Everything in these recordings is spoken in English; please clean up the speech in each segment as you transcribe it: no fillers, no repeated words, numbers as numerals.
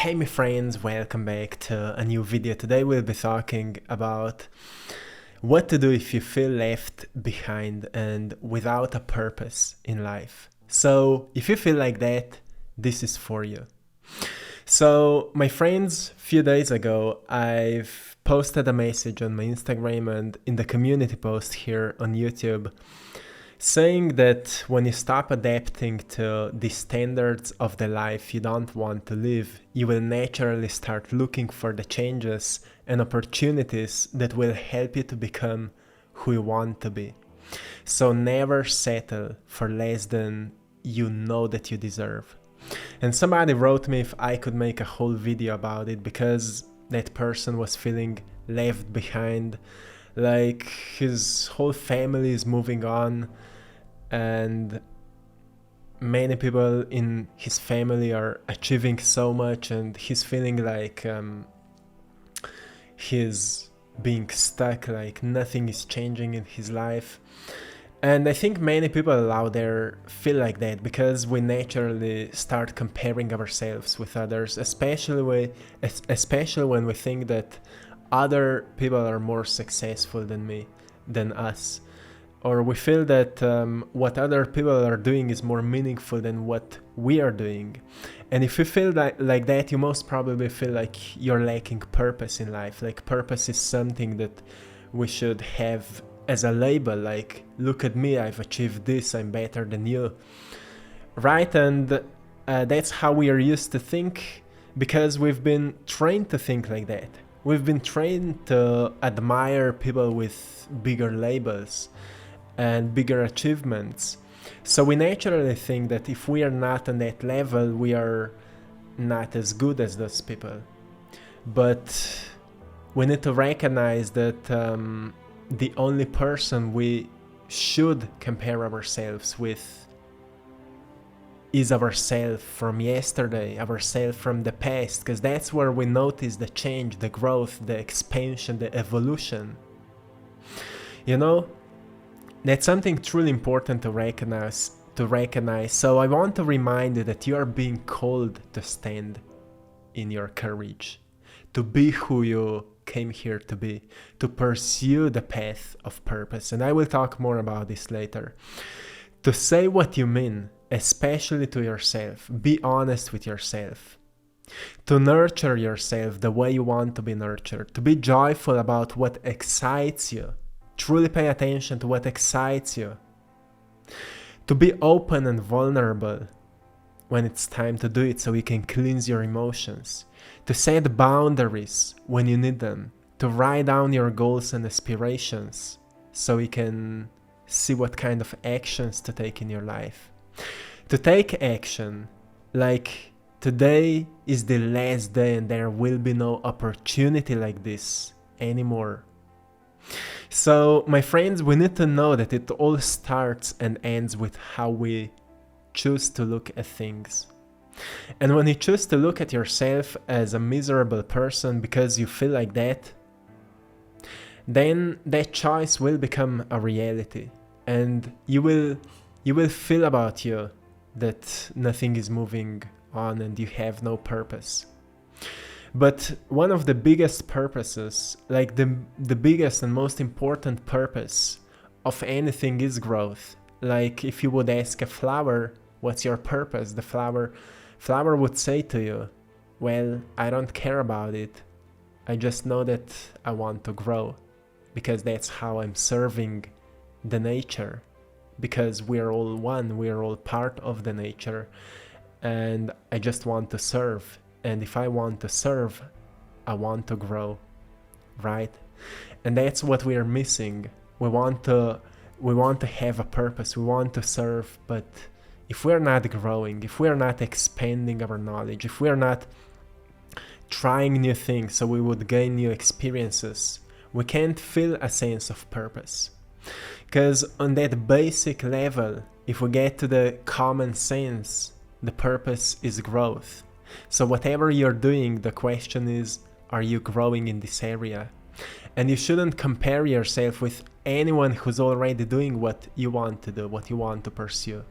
Hey my friends, welcome back to a new video. Today we'll be talking about what to do if you feel left behind and without a purpose in life. So if you feel like that, this is for you. So my friends, a few days ago, I've posted a message on my Instagram and in the community post here on YouTube saying that when you stop adapting to the standards of the life you don't want to live, you will naturally start looking for the changes and opportunities that will help you to become who you want to be. So never settle for less than you know that you deserve. And somebody wrote me if I could make a whole video about it because that person was feeling left behind, like his whole family is moving on and many people in his family are achieving so much and he's feeling like he's being stuck, like nothing is changing in his life. And I think many people out there feel like that because we naturally start comparing ourselves with others, especially when we think that other people are more successful than us. Or we feel that what other people are doing is more meaningful than what we are doing. And if you feel like that, you most probably feel like you're lacking purpose in life. Like purpose is something that we should have as a label, like, look at me, I've achieved this, I'm better than you. Right? And that's how we are used to think because we've been trained to think like that. We've been trained to admire people with bigger labels and bigger achievements. So we naturally think that if we are not on that level, we are not as good as those people. But we need to recognize that the only person we should compare ourselves with is ourselves from yesterday, ourselves from the past, because that's where we notice the change, the growth, the expansion, the evolution. You know, that's something truly important to recognize. So I want to remind you that you are being called to stand in your courage, to be who you came here to be, to pursue the path of purpose. And I will talk more about this later. To say what you mean, especially to yourself. Be honest with yourself. To nurture yourself the way you want to be nurtured. To be joyful about what excites you. Truly pay attention to what excites you. To be open and vulnerable when it's time to do it so you can cleanse your emotions. To set boundaries when you need them. To write down your goals and aspirations so you can see what kind of actions to take in your life. To take action, like today is the last day and there will be no opportunity like this anymore. So, my friends, we need to know that it all starts and ends with how we choose to look at things. And when you choose to look at yourself as a miserable person because you feel like that, then that choice will become a reality. And you will feel about you that nothing is moving on and you have no purpose. But one of the biggest purposes, like the biggest and most important purpose of anything is growth. Like if you would ask a flower, what's your purpose? The flower would say to you, well, I don't care about it. I just know that I want to grow because that's how I'm serving the nature. Because we're all one, we're all part of the nature. And I just want to serve. And if I want to serve, I want to grow, right? And that's what we are missing. We want to have a purpose. We want to serve, but if we're not growing, if we're not expanding our knowledge, if we're not trying new things so we would gain new experiences, we can't feel a sense of purpose. Because on that basic level, if we get to the common sense, the purpose is growth. So whatever you're doing, the question is, are you growing in this area? And you shouldn't compare yourself with anyone who's already doing what you want to do, what you want to pursue.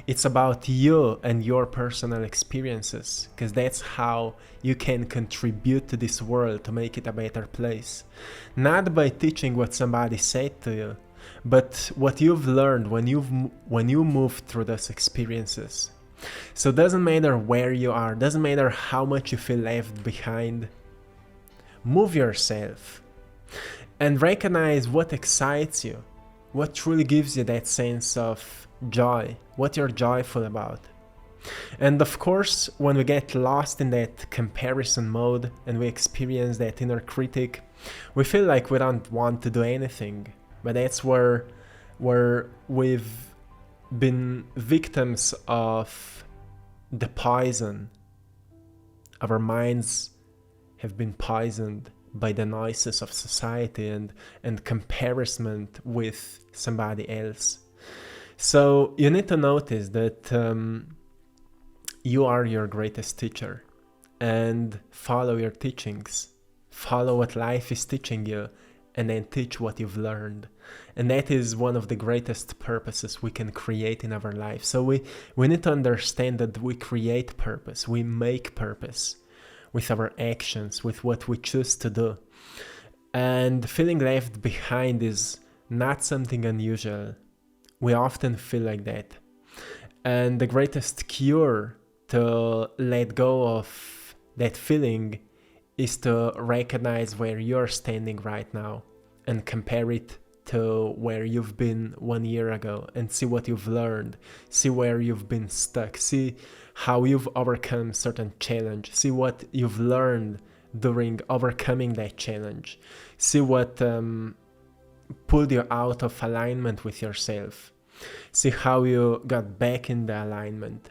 It's about you and your personal experiences, because that's how you can contribute to this world to make it a better place. Not by teaching what somebody said to you, but what you've learned when you move through those experiences. So it doesn't matter where you are, doesn't matter how much you feel left behind. Move yourself and recognize what excites you, what truly gives you that sense of joy, what you're joyful about. And of course, when we get lost in that comparison mode and we experience that inner critic, we feel like we don't want to do anything. But that's where we've been victims of the poison. Our minds have been poisoned by the noises of society and comparison with somebody else. So you need to notice that you are your greatest teacher, and follow your teachings. Follow what life is teaching you, and then teach what you've learned. And that is one of the greatest purposes we can create in our life. So we need to understand that we create purpose, we make purpose with our actions, with what we choose to do. And feeling left behind is not something unusual. We often feel like that. And the greatest cure to let go of that feeling is to recognize where you're standing right now and compare it to where you've been 1 year ago and see what you've learned, see where you've been stuck, see how you've overcome certain challenge, see what you've learned during overcoming that challenge, see what pulled you out of alignment with yourself, see how you got back in the alignment.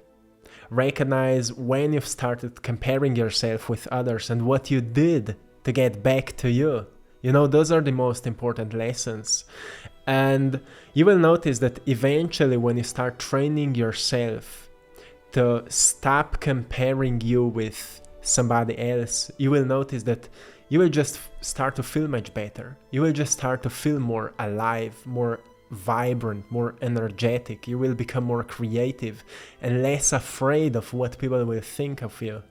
Recognize when you've started comparing yourself with others and what you did to get back to you. You know, those are the most important lessons. And you will notice that eventually when you start training yourself to stop comparing you with somebody else, you will notice that you will just start to feel much better. You will just start to feel more alive, more vibrant, more energetic. You will become more creative and less afraid of what people will think of you,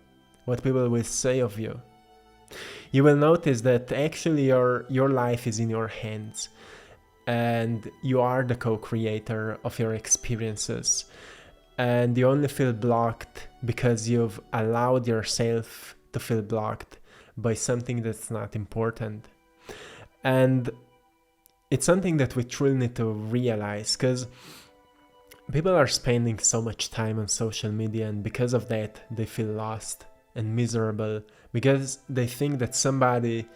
what people will say of you. You will notice that actually your life is in your hands and you are the co-creator of your experiences, and you only feel blocked because you've allowed yourself to feel blocked by something that's not important. And it's something that we truly need to realize, because people are spending so much time on social media, and because of that they feel lost and miserable, because they think that somebody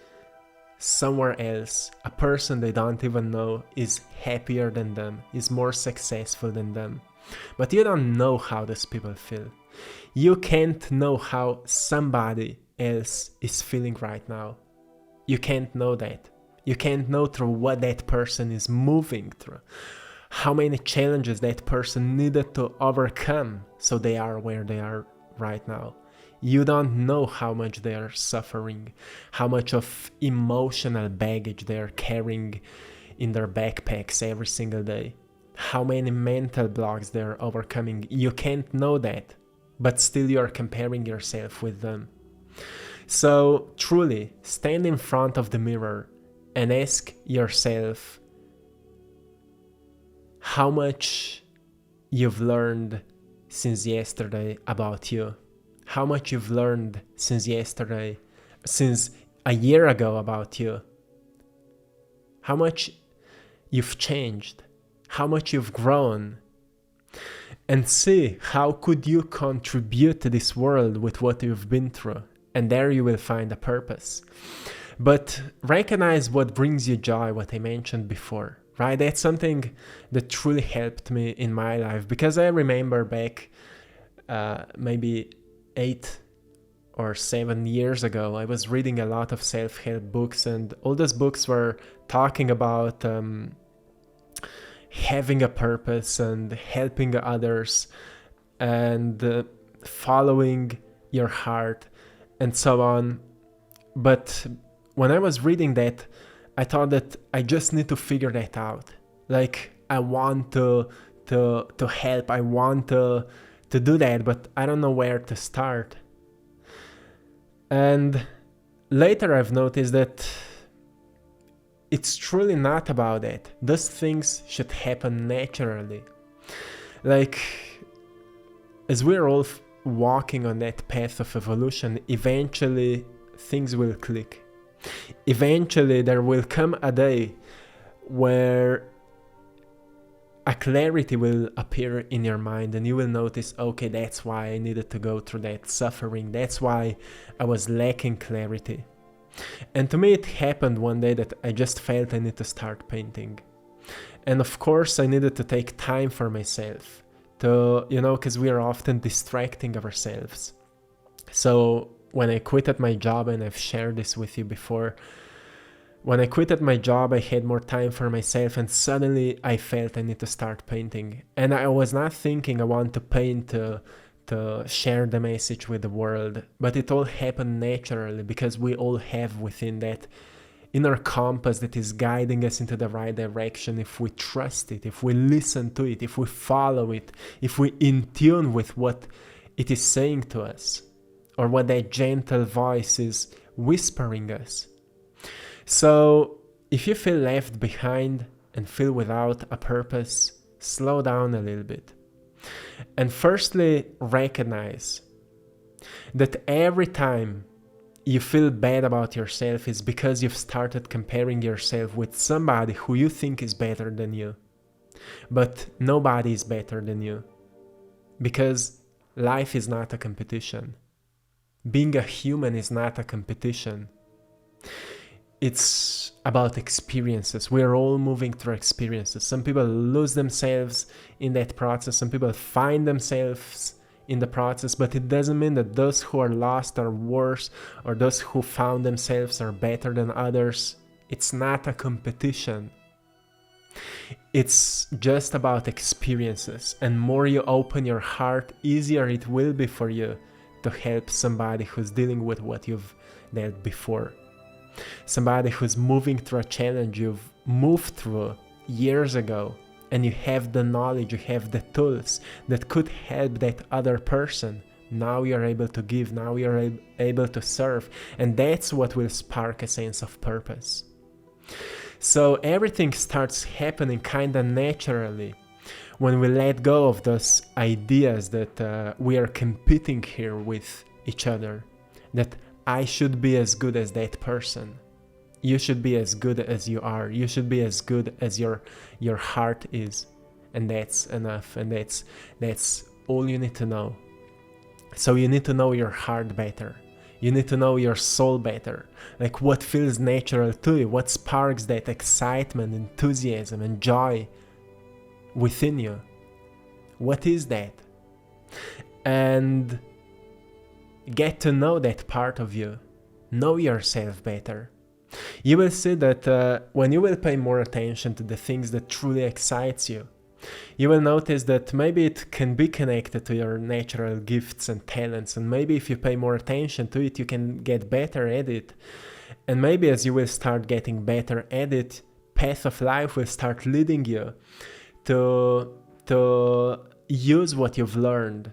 somewhere else, a person they don't even know, is happier than them, is more successful than them. But you don't know how those people feel. You can't know how somebody else is feeling right now. You can't know that. You can't know through what that person is moving through, how many challenges that person needed to overcome so they are where they are right now. You don't know how much they are suffering, how much of emotional baggage they are carrying in their backpacks every single day, how many mental blocks they are overcoming. You can't know that, but still you are comparing yourself with them. So truly, stand in front of the mirror and ask yourself how much you've learned since yesterday about you. How much you've learned since yesterday, since a year ago about you. How much you've changed, how much you've grown. And see how could you contribute to this world with what you've been through. And there you will find a purpose. But recognize what brings you joy, what I mentioned before, right? That's something that truly helped me in my life, because I remember back maybe 8 or 7 years ago, I was reading a lot of self-help books, and all those books were talking about having a purpose and helping others and following your heart and so on. But when I was reading that, I thought that I just need to figure that out. Like, I want to to help. I want to do that, but I don't know where to start. And later I've noticed that it's truly not about that. Those things should happen naturally. Like, as we're all walking on that path of evolution, eventually things will click. Eventually there will come a day where a clarity will appear in your mind and you will notice, okay, that's why I needed to go through that suffering. That's why I was lacking clarity. And to me it happened one day that I just felt I need to start painting. And of course I needed to take time for myself to, because we are often distracting ourselves. So when I quitted my job, and I've shared this with you before, when I quitted my job, I had more time for myself, and suddenly I felt I need to start painting. And I was not thinking I want to paint to share the message with the world, but it all happened naturally because we all have within that inner compass that is guiding us into the right direction if we trust it, if we listen to it, if we follow it, if we in tune with what it is saying to us, or what that gentle voice is whispering us. So if you feel left behind and feel without a purpose, slow down a little bit. And firstly, recognize that every time you feel bad about yourself is because you've started comparing yourself with somebody who you think is better than you. But nobody is better than you. Because life is not a competition. Being a human is not a competition. It's about experiences. We're all moving through experiences. Some people lose themselves in that process. Some people find themselves in the process, but it doesn't mean that those who are lost are worse, or those who found themselves are better than others. It's not a competition. It's just about experiences, and more you open your heart, easier it will be for you to help somebody who's dealing with what you've dealt before. Somebody who's moving through a challenge you've moved through years ago, and you have the knowledge, you have the tools that could help that other person. Now you're able to give, now you're able to serve, and that's what will spark a sense of purpose. So everything starts happening kinda naturally when we let go of those ideas that we are competing here with each other, that I should be as good as that person. You should be as good as you are. You should be as good as your heart is. And that's enough. And that's all you need to know. So you need to know your heart better. You need to know your soul better. Like what feels natural to you. What sparks that excitement, enthusiasm, and joy within you. What is that? And get to know that part of you. Know yourself better. You will see that when you will pay more attention to the things that truly excites you, you will notice that maybe it can be connected to your natural gifts and talents, and maybe if you pay more attention to it, you can get better at it. And maybe as you will start getting better at it, path of life will start leading you to use what you've learned,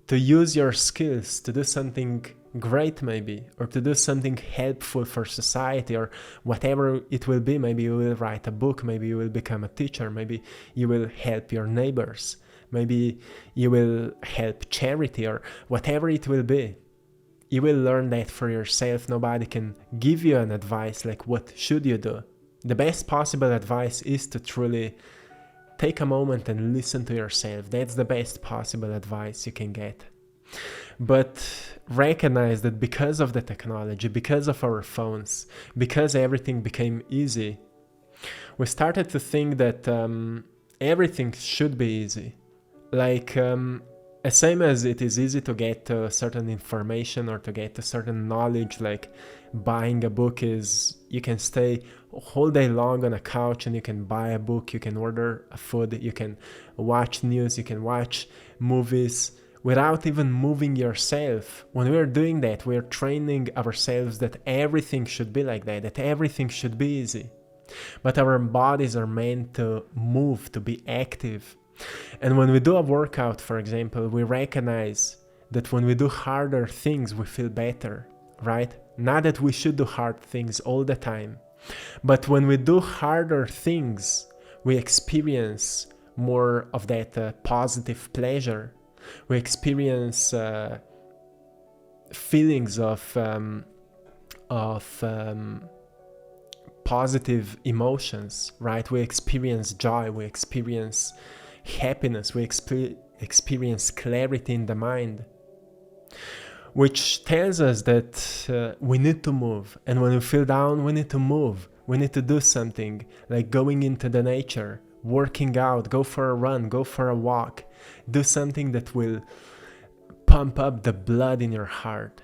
to use your skills to do something great maybe, or to do something helpful for society, or whatever it will be. Maybe you will write a book, maybe you will become a teacher, maybe you will help your neighbors, maybe you will help charity, or whatever it will be. You will learn that for yourself. Nobody can give you an advice like what should you do. The best possible advice is to truly take a moment and listen to yourself. That's the best possible advice you can get. But recognize that because of the technology, because of our phones, because everything became easy, we started to think that everything should be easy. Like, as same as it is easy to get certain information or to get a certain knowledge, like buying a book is, you can stay a whole day long on a couch and you can buy a book, you can order a food, you can watch news, you can watch movies without even moving yourself. When we're doing that, we're training ourselves that everything should be like that everything should be easy. But our bodies are meant to move, to be active. And when we do a workout, for example, we recognize that when we do harder things, we feel better, right? Not that we should do hard things all the time, but when we do harder things, we experience more of that positive pleasure. We experience feelings of positive emotions, right? We experience joy, we experience happiness, we experience clarity in the mind, which tells us that we need to move. And when we feel down, we need to move. We need to do something, like going into the nature, working out, go for a run, go for a walk, do something that will pump up the blood in your heart,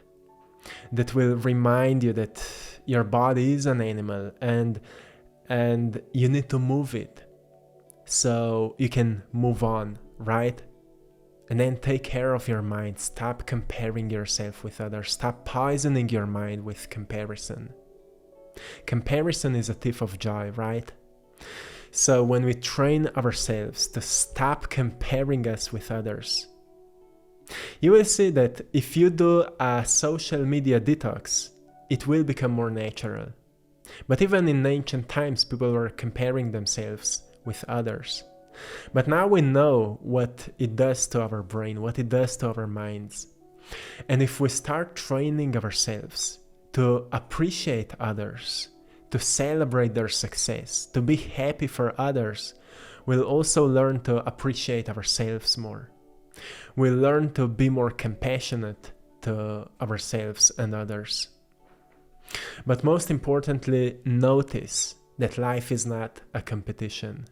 that will remind you that your body is an animal and you need to move it so you can move on, right? And then take care of your mind. Stop comparing yourself with others. Stop poisoning your mind with comparison. Comparison is a thief of joy, right? So when we train ourselves to stop comparing us with others, you will see that if you do a social media detox, it will become more natural. But even in ancient times, people were comparing themselves with others. But now we know what it does to our brain, what it does to our minds. And if we start training ourselves to appreciate others, to celebrate their success, to be happy for others, we'll also learn to appreciate ourselves more. We'll learn to be more compassionate to ourselves and others. But most importantly, notice that life is not a competition.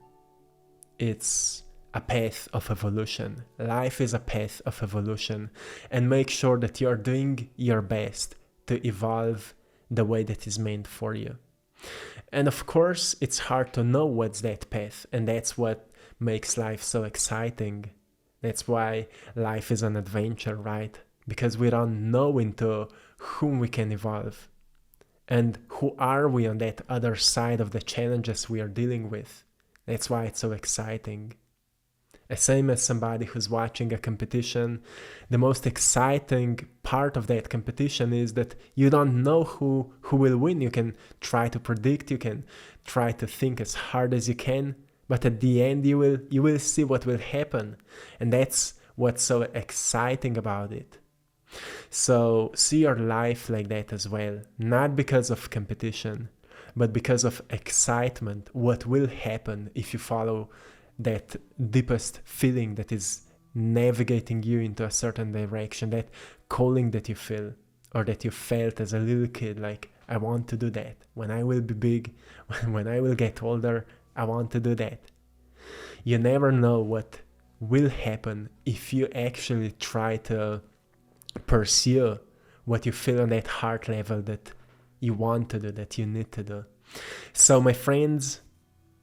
It's a path of evolution. Life is a path of evolution, and make sure that you're doing your best to evolve the way that is meant for you. And of course, it's hard to know what's that path, and that's what makes life so exciting. That's why life is an adventure, right? Because we don't know into whom we can evolve. And who are we on that other side of the challenges we are dealing with? That's why it's so exciting. Same as somebody who's watching a competition, the most exciting part of that competition is that you don't know who will win. You can try to predict, you can try to think as hard as you can, but at the end you will see what will happen. And that's what's so exciting about it. So see your life like that as well, not because of competition, but because of excitement. What will happen if you follow that deepest feeling that is navigating you into a certain direction, that calling that you feel or that you felt as a little kid, like, I want to do that. When I will be big, when I will get older, I want to do that. You never know what will happen if you actually try to pursue what you feel on that heart level that you want to do, that you need to do. So my friends,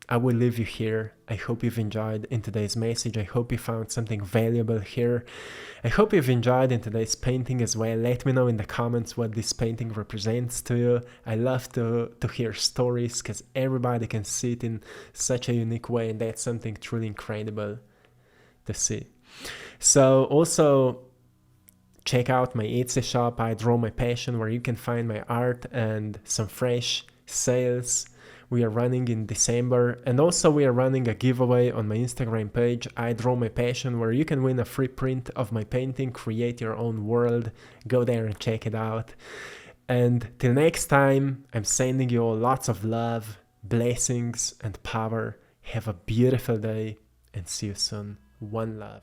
I will leave you here. I hope you've enjoyed in today's message. I hope you found something valuable here. I hope you've enjoyed in today's painting as well. Let me know in the comments what this painting represents to you. I love to hear stories because everybody can see it in such a unique way, and that's something truly incredible to see. So also check out my Etsy shop, AttractPassion, where you can find my art and some fresh sales we are running in December. And also we are running a giveaway on my Instagram page, AttractPassion, where you can win a free print of my painting, Create Your Own World. Go there and check it out. And till next time, I'm sending you all lots of love, blessings, and power. Have a beautiful day and see you soon. One love.